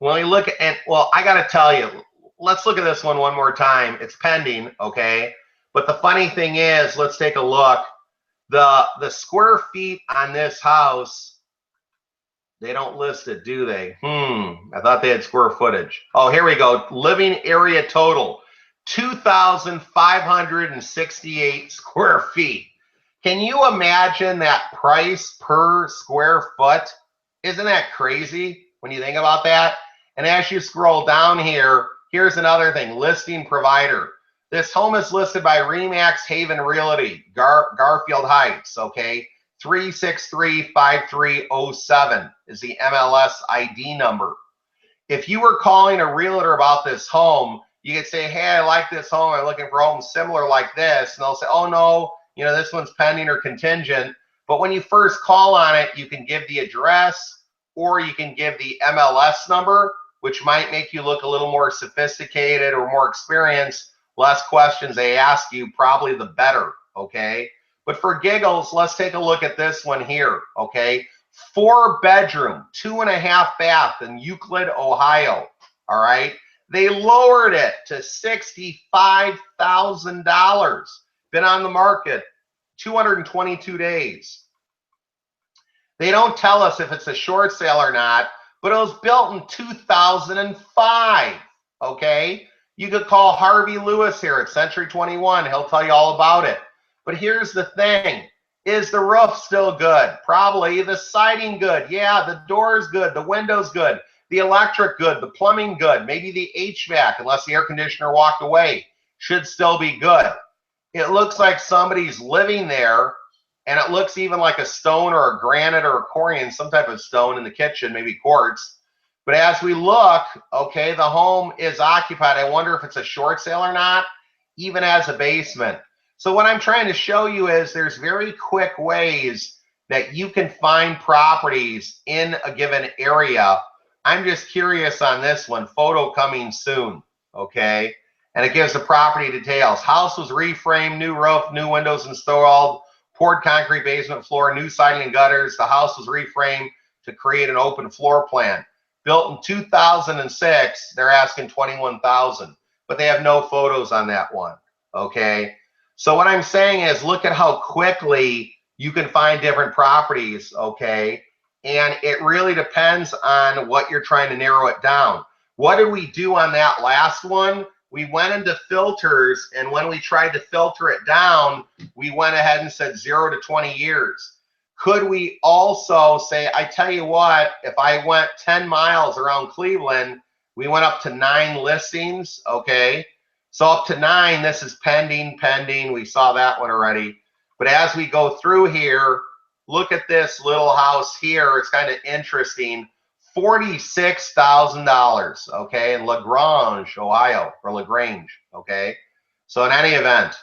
When we look at, well, I got to tell you, let's look at this one more time. It's pending, okay? But the funny thing is, let's take a look. The square feet on this house, they don't list it, do they? I thought they had square footage. Oh, here we go. Living area total, 2,568 square feet. Can you imagine that price per square foot? Isn't that crazy when you think about that? And as you scroll down here, here's another thing, listing provider. This home is listed by Remax Haven Realty, Garfield Heights, okay? 3635307 is the MLS ID number. If you were calling a realtor about this home, you could say, hey, I like this home. I'm looking for homes similar like this. And they'll say, oh, no, you know, this one's pending or contingent. But when you first call on it, you can give the address or you can give the MLS number, which might make you look a little more sophisticated or more experienced. Less questions they ask you, probably the better, okay? But for giggles, let's take a look at this one here, okay? 4-bedroom, 2.5 bath in Euclid, Ohio, all right? They lowered it to $65,000. Been on the market 222 days. They don't tell us if it's a short sale or not, but it was built in 2005, okay? You could call Harvey Lewis here at Century 21. He'll tell you all about it. But here's the thing. Is the roof still good? Probably. The siding good? Yeah. The doors good. The windows good. The electric good. The plumbing good. Maybe the HVAC, unless the air conditioner walked away, should still be good. It looks like somebody's living there, and it looks even like a stone or a granite or a Corian, some type of stone in the kitchen, maybe quartz. But as we look, okay, the home is occupied. I wonder if it's a short sale or not, even as a basement. So what I'm trying to show you is there's very quick ways that you can find properties in a given area. I'm just curious on this one, photo coming soon, okay? And it gives the property details. House was reframed, new roof, new windows installed, poured concrete basement floor, new siding and gutters. The house was reframed to create an open floor plan. Built in 2006, they're asking $21,000, but they have no photos on that one, okay? So what I'm saying is look at how quickly you can find different properties, okay? And it really depends on what you're trying to narrow it down. What did we do on that last one? We went into filters, and when we tried to filter it down, we went ahead and said 0 to 20 years. Could we also say, I tell you what, if I went 10 miles around Cleveland, we went up to 9 listings, okay? So up to 9, this is pending. We saw that one already. But as we go through here, look at this little house here. It's kind of interesting. $46,000, okay, in LaGrange, Ohio, or LaGrange, okay? So in any event,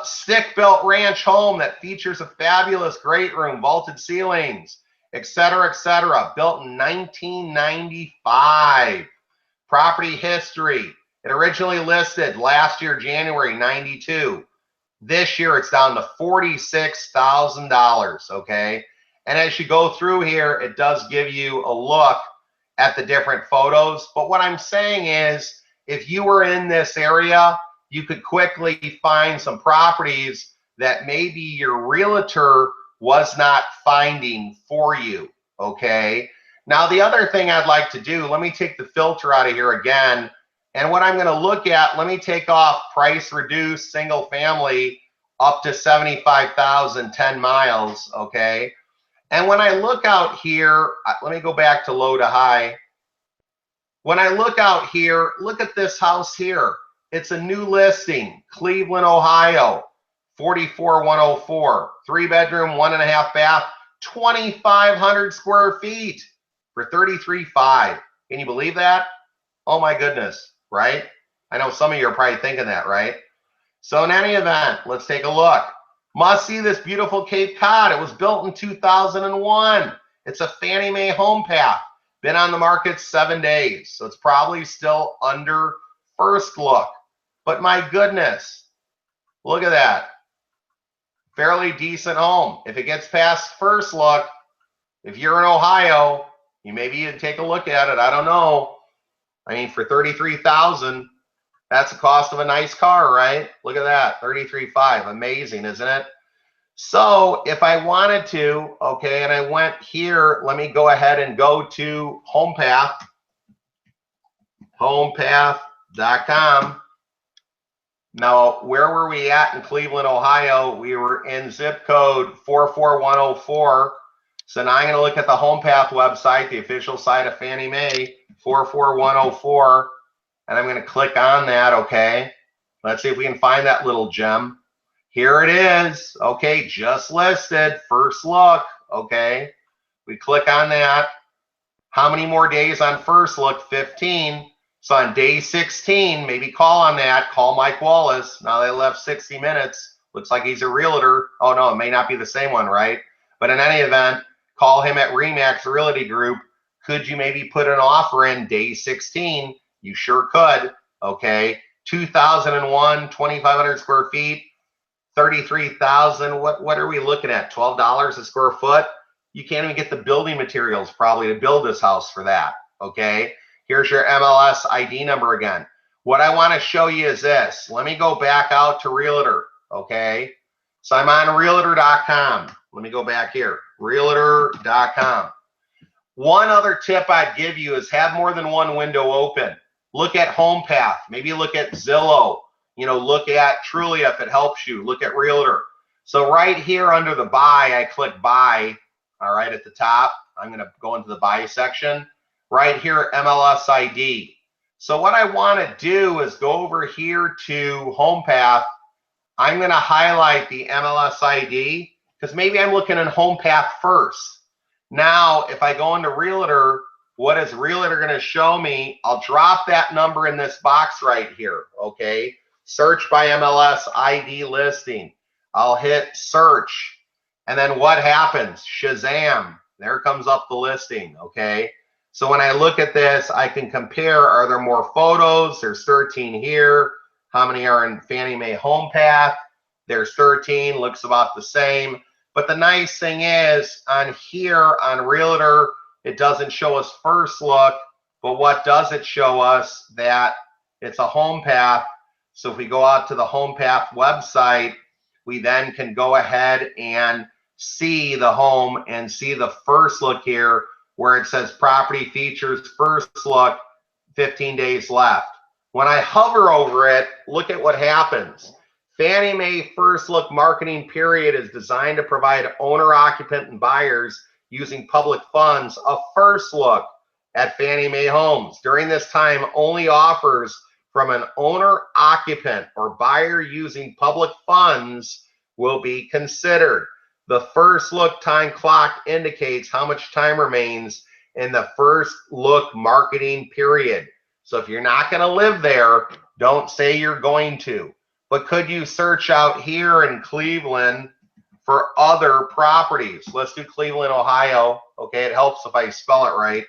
stick-built ranch home that features a fabulous great room, vaulted ceilings, etc., built in 1995. Property history, it originally listed last year, January, 92. This year, it's down to $46,000, okay? And as you go through here, it does give you a look at the different photos. But what I'm saying is, if you were in this area, you could quickly find some properties that maybe your realtor was not finding for you, okay? Now, the other thing I'd like to do, let me take the filter out of here again. And what I'm going to look at, let me take off price reduced single family up to 75,000, 10 miles, okay? And when I look out here, let me go back to low to high. When I look out here, look at this house here. It's a new listing, Cleveland, Ohio, 44104, 3-bedroom, 1.5 bath, 2,500 square feet for $33,500. Can you believe that? Oh my goodness, right? I know some of you are probably thinking that, right? So in any event, let's take a look. Must see this beautiful Cape Cod. It was built in 2001. It's a Fannie Mae home path. Been on the market 7 days, so it's probably still under first look. But my goodness, look at that. Fairly decent home. If it gets past first look, if you're in Ohio, you maybe take a look at it. I don't know. I mean, for $33,000, that's the cost of a nice car, right? Look at that, $33,500. Amazing, isn't it? So if I wanted to, okay, and I went here, let me go ahead and go to HomePath, homepath.com. Now, where were we at in Cleveland, Ohio? We were in zip code 44104. So now I'm going to look at the HomePath website, the official site of Fannie Mae, 44104. And I'm going to click on that, okay? Let's see if we can find that little gem. Here it is, okay, just listed, first look, okay? We click on that. How many more days on first look? 15. So on day 16, maybe call on that, call Mike Wallace. Now they left 60 minutes. Looks like he's a realtor. Oh no, it may not be the same one, right? But in any event, call him at Remax Realty Group. Could you maybe put an offer in day 16? You sure could, okay? 2001, 2,500 square feet, 33,000. What are we looking at? $12 a square foot? You can't even get the building materials probably to build this house for that, okay? Here's your MLS ID number again. What I want to show you is this. Let me go back out to Realtor, okay? So I'm on Realtor.com. Let me go back here, Realtor.com. One other tip I'd give you is have more than one window open. Look at HomePath, maybe look at Zillow, you know, look at Trulia if it helps you, look at Realtor. So right here under the buy, I click buy, all right, at the top. I'm going to go into the buy section. Right here, MLS ID. So what I want to do is go over here to HomePath. I'm going to highlight the MLS ID because maybe I'm looking in HomePath first. Now, if I go into Realtor, what is Realtor going to show me? I'll drop that number in this box right here, okay? Search by MLS ID listing. I'll hit search. And then what happens? Shazam, there comes up the listing, okay? So when I look at this, I can compare, are there more photos? There's 13 here. How many are in Fannie Mae Home Path? There's 13, looks about the same. But the nice thing is on here on Realtor, it doesn't show us first look, but what does it show us? That it's a home path. So if we go out to the home path website, we then can go ahead and see the home and see the first look here where it says property features first look, 15 days left. When I hover over it, look at what happens. Fannie Mae first look marketing period is designed to provide owner, occupant, and buyers using public funds a first look at Fannie Mae homes. During this time, only offers from an owner, occupant, or buyer using public funds will be considered. The first look time clock indicates how much time remains in the first look marketing period. So if you're not going to live there, don't say you're going to. But could you search out here in Cleveland for other properties? Let's do Cleveland, Ohio. Okay, it helps if I spell it right.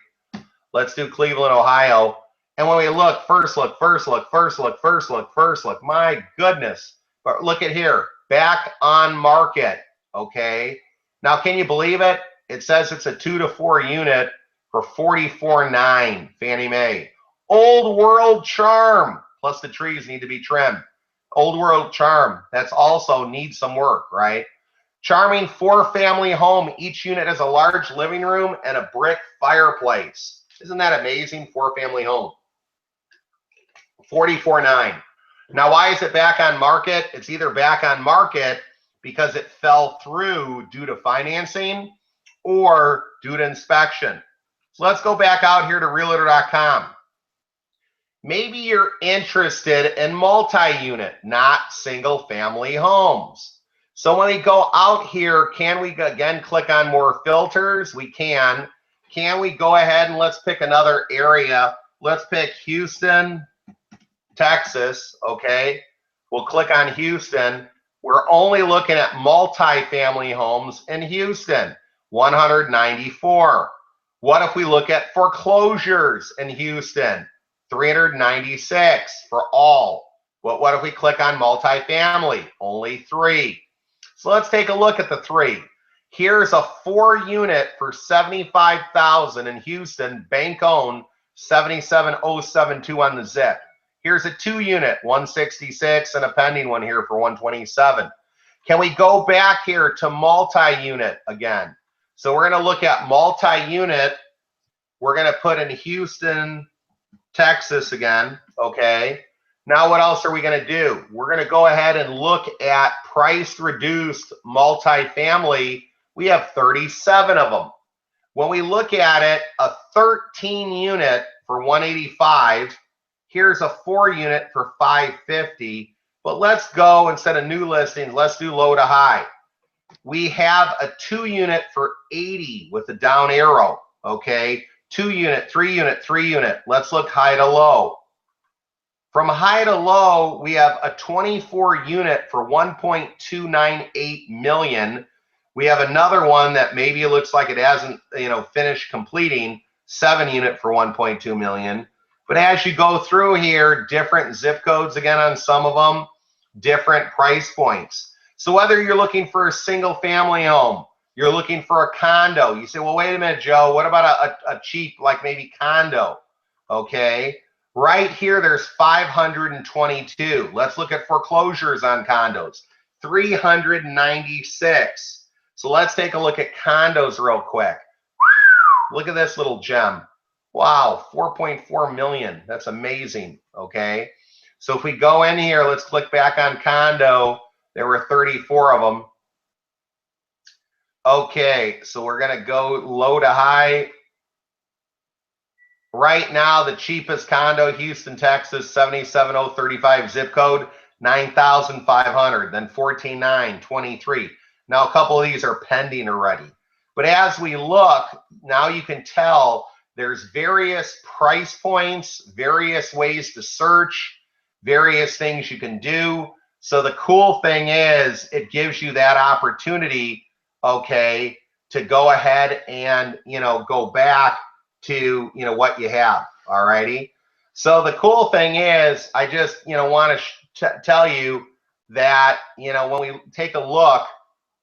Let's do Cleveland, Ohio. And when we look, first look, first look, first look, first look, first look, my goodness. But look at here, back on market, okay? Now, can you believe it? It says it's a 2 to 4 unit for $44,900, Fannie Mae. Old World Charm, plus the trees need to be trimmed. Old World Charm, that's also needs some work, right? Charming 4-family home. Each unit has a large living room and a brick fireplace. Isn't that amazing? 4-family home. $44,900. Now, why is it back on market? It's either back on market because it fell through due to financing or due to inspection. So let's go back out here to Realtor.com. Maybe you're interested in multi-unit, not single-family homes. So when we go out here, can we again click on more filters? We can. Can we go ahead and let's pick another area? Let's pick Houston, Texas, okay? We'll click on Houston. We're only looking at multi-family homes in Houston, 194. What if we look at foreclosures in Houston? 396 for all. What if we click on multifamily? Only 3. So let's take a look at the 3. Here's a 4-unit for $75,000 in Houston, bank owned, 77072 on the zip. Here's a 2-unit, 166, and a pending one here for 127. Can we go back here to multi-unit again? So we're going to look at multi-unit. We're going to put in Houston, Texas again, okay? Now what else are we going to do? We're going to go ahead and look at price reduced multifamily. We have 37 of them. When we look at it, a 13-unit for 185. Here's a 4-unit for 550. But let's go, instead of new listings, let's do low to high. We have a 2-unit for 80 with a down arrow, okay? 2-unit, 3-unit, 3-unit. Let's look high to low. From high to low, we have a 24-unit for $1.298 million. We have another one that maybe it looks like it hasn't, finished completing, 7-unit for $1.2 million. But as you go through here, different zip codes again on some of them, different price points. So whether you're looking for a single family home, you're looking for a condo, you say, well, wait a minute, Joe, what about a cheap, like maybe condo? Okay, right here, there's 522. Let's look at foreclosures on condos, 396. So let's take a look at condos real quick. Look at this little gem. Wow, 4.4 million. That's amazing. Okay. So if we go in here, let's click back on condo. There were 34 of them. Okay. So we're going to go low to high. Right now, the cheapest condo, Houston, Texas, 77035 zip code, 9,500. Then 14,900, 23. Now, a couple of these are pending already. But as we look, now you can tell there's various price points, various ways to search, various things you can do. So the cool thing is it gives you that opportunity okay, to go ahead and, go back to, what you have. All righty. So the cool thing is, I just, want to tell you that, when we take a look,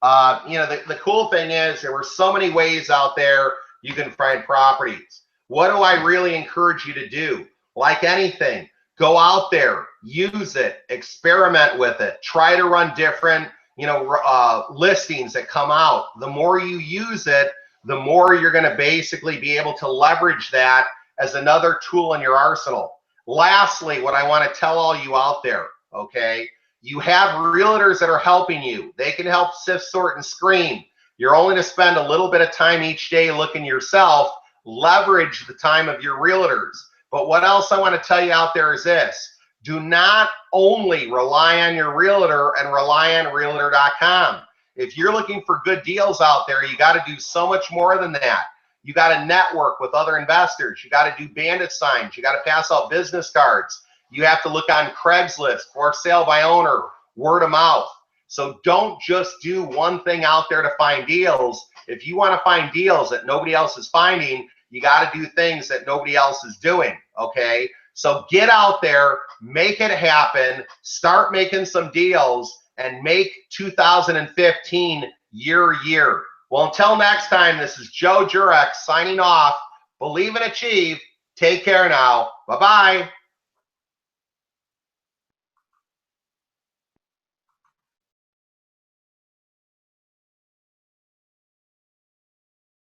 the cool thing is there were so many ways out there you can find properties. What do I really encourage you to do? Like anything, go out there, use it, experiment with it, try to run different, listings that come out. The more you use it, the more you're going to basically be able to leverage that as another tool in your arsenal. Lastly, what I want to tell all you out there, okay, you have realtors that are helping you. They can help sift, sort, and screen. You're only to spend a little bit of time each day looking yourself. Leverage the time of your realtors. But what else I want to tell you out there is this. Do not only rely on your realtor and rely on realtor.com. If you're looking for good deals out there, you got to do so much more than that. You got to network with other investors. You got to do bandit signs. You got to pass out business cards. You have to look on Craigslist, for sale by owner, word of mouth. So don't just do one thing out there to find deals. If you want to find deals that nobody else is finding, you got to do things that nobody else is doing, okay? So get out there, make it happen, start making some deals, and make 2015 your year. Well, until next time, this is Joe Jurek signing off. Believe and achieve. Take care now. Bye-bye.